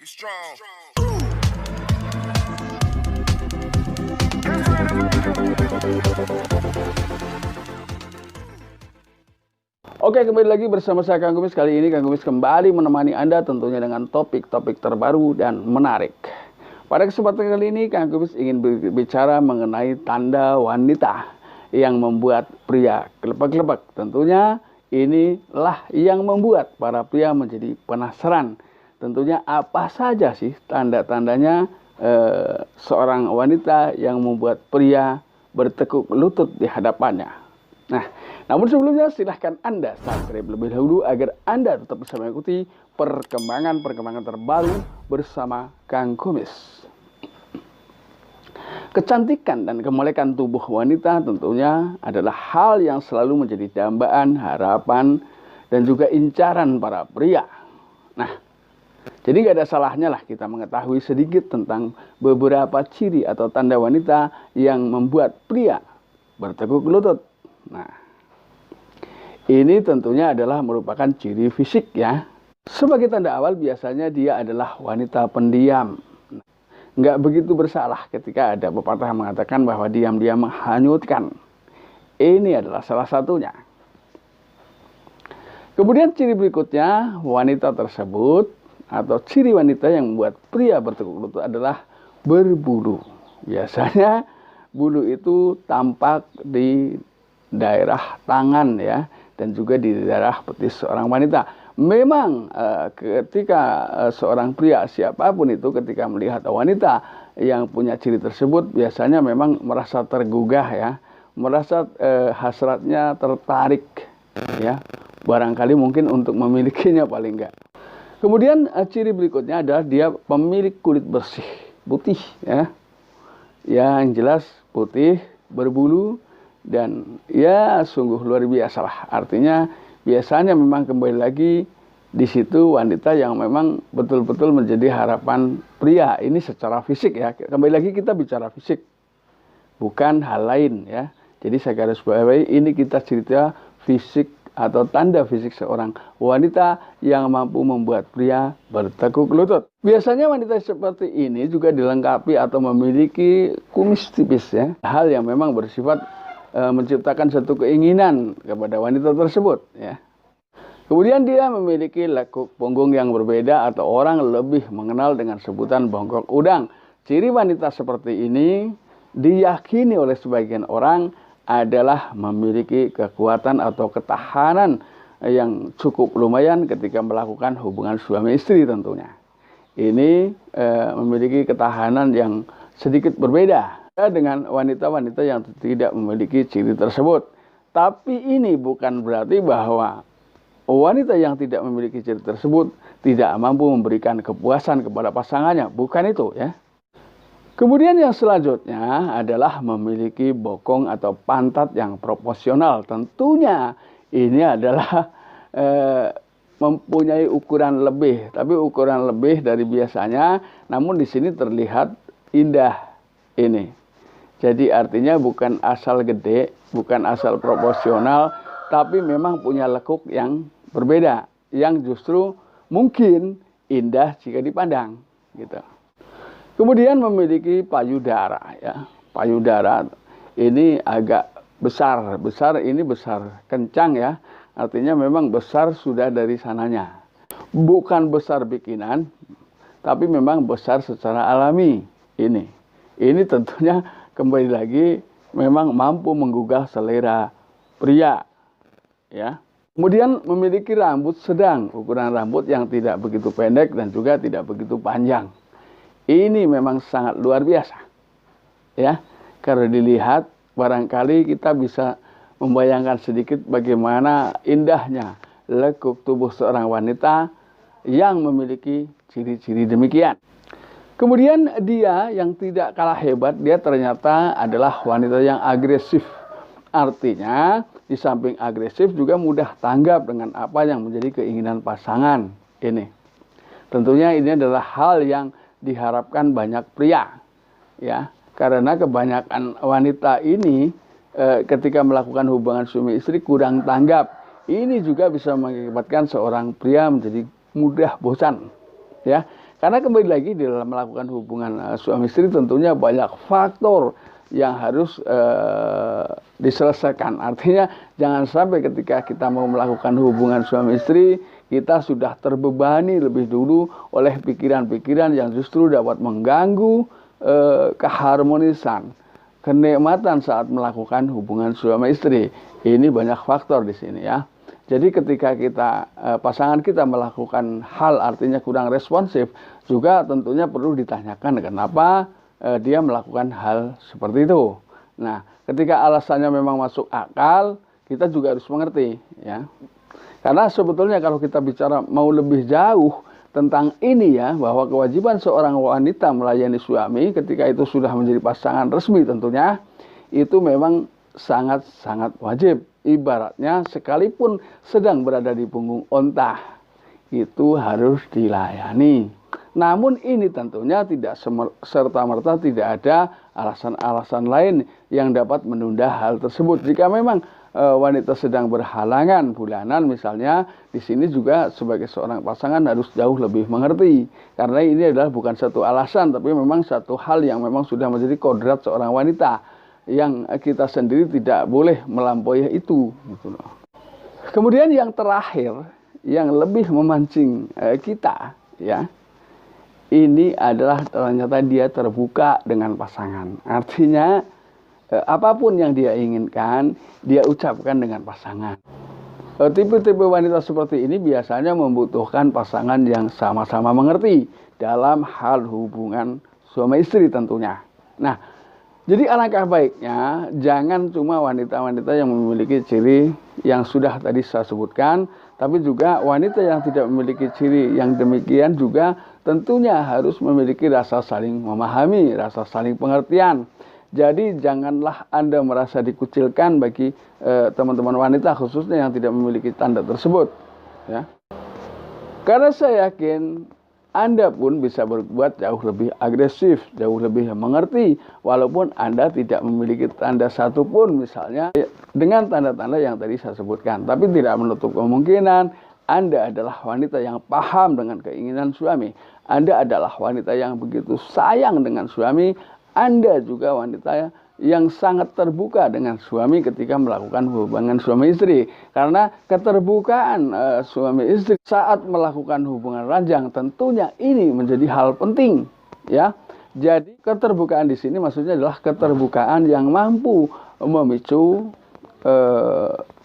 Be strong. Oke, kembali lagi bersama saya Kang Kumis. Kali ini Kang Kumis kembali menemani Anda tentunya dengan topik-topik terbaru dan menarik. Pada kesempatan kali ini Kang Kumis ingin berbicara mengenai tanda wanita yang membuat pria kelepek-kelepek. Tentunya inilah yang membuat para pria menjadi penasaran. Tentunya apa saja sih tanda-tandanya seorang wanita yang membuat pria bertekuk lutut di hadapannya. Nah, namun sebelumnya silahkan Anda subscribe lebih dahulu agar Anda tetap bisa mengikuti perkembangan-perkembangan terbaru bersama Kang Kumis. Kecantikan dan kemolekan tubuh wanita tentunya adalah hal yang selalu menjadi dambaan, harapan, dan juga incaran para pria. Nah, jadi nggak ada salahnya lah kita mengetahui sedikit tentang beberapa ciri atau tanda wanita yang membuat pria bertekuk lutut. Nah, ini tentunya adalah merupakan ciri fisik ya. Sebagai tanda awal biasanya dia adalah wanita pendiam. Nggak begitu bersalah ketika ada pepatah yang mengatakan bahwa diam-diam menghanyutkan. Ini adalah salah satunya. Kemudian ciri berikutnya, wanita tersebut atau ciri wanita yang membuat pria bertekuk lutut adalah berbulu. Biasanya bulu itu tampak di daerah tangan ya, dan juga di daerah betis seorang wanita. Memang ketika seorang pria siapapun itu ketika melihat wanita yang punya ciri tersebut biasanya memang merasa tergugah ya, merasa hasratnya tertarik ya, barangkali mungkin untuk memilikinya paling enggak. Kemudian ciri berikutnya adalah dia pemilik kulit bersih, putih ya. Yang jelas putih, berbulu, dan ya sungguh luar biasa lah. Artinya biasanya memang kembali lagi di situ wanita yang memang betul-betul menjadi harapan pria. Ini secara fisik ya. Kembali lagi kita bicara fisik, bukan hal lain ya. Jadi saya garis bawahi ini kita cerita fisik atau tanda fisik seorang wanita yang mampu membuat pria bertekuk lutut. Biasanya wanita seperti ini juga dilengkapi atau memiliki kumis tipis ya. Hal yang memang bersifat menciptakan satu keinginan kepada wanita tersebut ya. Kemudian dia memiliki lekuk punggung yang berbeda atau orang lebih mengenal dengan sebutan bongkok udang. Ciri wanita seperti ini diyakini oleh sebagian orang adalah memiliki kekuatan atau ketahanan yang cukup lumayan ketika melakukan hubungan suami istri tentunya. Ini memiliki ketahanan yang sedikit berbeda dengan wanita-wanita yang tidak memiliki ciri tersebut. Tapi ini bukan berarti bahwa wanita yang tidak memiliki ciri tersebut tidak mampu memberikan kepuasan kepada pasangannya. Bukan itu ya. Kemudian yang selanjutnya adalah memiliki bokong atau pantat yang proporsional. Tentunya ini adalah mempunyai ukuran lebih, tapi ukuran lebih dari biasanya. Namun di sini terlihat indah ini. Jadi artinya bukan asal gede, bukan asal proporsional, tapi memang punya lekuk yang berbeda, yang justru mungkin indah jika dipandang gitu. Kemudian memiliki payudara ya. Payudara ini agak besar. Besar ini besar kencang ya. Artinya memang besar sudah dari sananya. Bukan besar bikinan, tapi memang besar secara alami ini. Ini tentunya kembali lagi memang mampu menggugah selera pria ya. Kemudian memiliki rambut sedang, ukuran rambut yang tidak begitu pendek dan juga tidak begitu panjang. Ini memang sangat luar biasa ya. Kalau dilihat barangkali kita bisa membayangkan sedikit bagaimana indahnya lekuk tubuh seorang wanita yang memiliki ciri-ciri demikian. Kemudian dia yang tidak kalah hebat, dia ternyata adalah wanita yang agresif. Artinya di samping agresif juga mudah tanggap dengan apa yang menjadi keinginan pasangan ini. Tentunya ini adalah hal yang diharapkan banyak pria ya, karena kebanyakan wanita ini ketika melakukan hubungan suami istri kurang tanggap. Ini juga bisa mengakibatkan seorang pria menjadi mudah bosan ya. Karena kembali lagi di dalam melakukan hubungan suami istri tentunya banyak faktor yang harus diselesaikan. Artinya jangan sampai ketika kita mau melakukan hubungan suami istri, kita sudah terbebani lebih dulu oleh pikiran-pikiran yang justru dapat mengganggu keharmonisan, kenikmatan saat melakukan hubungan suami istri. Ini banyak faktor di sini ya. Jadi ketika pasangan kita melakukan hal artinya kurang responsif, juga tentunya perlu ditanyakan kenapa dia melakukan hal seperti itu. Nah, ketika alasannya memang masuk akal, kita juga harus mengerti ya. Karena sebetulnya kalau kita bicara mau lebih jauh tentang ini ya, bahwa kewajiban seorang wanita melayani suami ketika itu sudah menjadi pasangan resmi tentunya, itu memang sangat-sangat wajib. Ibaratnya sekalipun sedang berada di punggung onta, itu harus dilayani. Namun ini tentunya tidak serta-merta tidak ada alasan-alasan lain yang dapat menunda hal tersebut. Jika memang wanita sedang berhalangan bulanan misalnya, di sini juga sebagai seorang pasangan harus jauh lebih mengerti. Karena ini adalah bukan satu alasan, tapi memang satu hal yang memang sudah menjadi kodrat seorang wanita, yang kita sendiri tidak boleh melampaui itu. Gitu loh. Kemudian yang terakhir, yang lebih memancing kita, ya, ini adalah ternyata dia terbuka dengan pasangan. Artinya apapun yang dia inginkan, dia ucapkan dengan pasangan. Tipe-tipe wanita seperti ini biasanya membutuhkan pasangan yang sama-sama mengerti dalam hal hubungan suami istri tentunya. Nah, jadi alangkah baiknya jangan cuma wanita-wanita yang memiliki ciri yang sudah tadi saya sebutkan, tapi juga wanita yang tidak memiliki ciri yang demikian juga tentunya harus memiliki rasa saling memahami, rasa saling pengertian. Jadi janganlah Anda merasa dikucilkan bagi teman-teman wanita khususnya yang tidak memiliki tanda tersebut. Ya. Karena saya yakin Anda pun bisa berbuat jauh lebih agresif, jauh lebih mengerti, walaupun Anda tidak memiliki tanda satupun misalnya dengan tanda-tanda yang tadi saya sebutkan. Tapi tidak menutup kemungkinan Anda adalah wanita yang paham dengan keinginan suami. Anda adalah wanita yang begitu sayang dengan suami. Anda juga wanita yang sangat terbuka dengan suami ketika melakukan hubungan suami istri. Karena keterbukaan suami istri saat melakukan hubungan ranjang tentunya ini menjadi hal penting, ya. Jadi keterbukaan di sini maksudnya adalah keterbukaan yang mampu memicu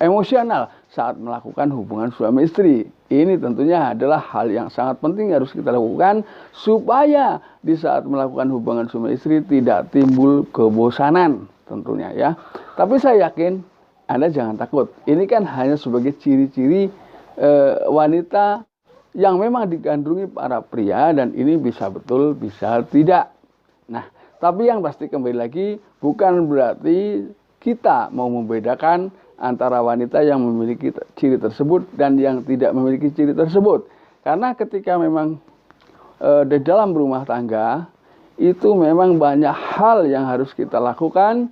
emosional saat melakukan hubungan suami istri. Ini tentunya adalah hal yang sangat penting harus kita lakukan supaya di saat melakukan hubungan suami istri tidak timbul kebosanan tentunya ya. Tapi saya yakin Anda jangan takut. Ini kan hanya sebagai ciri-ciri wanita yang memang digandrungi para pria dan ini bisa betul bisa tidak. Nah, tapi yang pasti kembali lagi bukan berarti kita mau membedakan antara wanita yang memiliki ciri tersebut dan yang tidak memiliki ciri tersebut. Karena ketika memang di dalam rumah tangga itu memang banyak hal yang harus kita lakukan,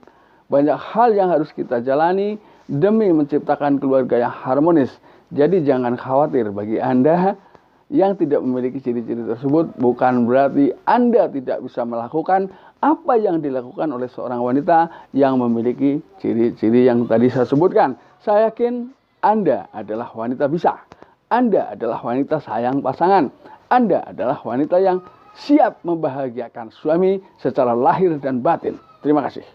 banyak hal yang harus kita jalani demi menciptakan keluarga yang harmonis. Jadi jangan khawatir bagi Anda yang tidak memiliki ciri-ciri tersebut, bukan berarti Anda tidak bisa melakukan apa yang dilakukan oleh seorang wanita yang memiliki ciri-ciri yang tadi saya sebutkan. Saya yakin Anda adalah wanita bisa. Anda adalah wanita sayang pasangan. Anda adalah wanita yang siap membahagiakan suami secara lahir dan batin. Terima kasih.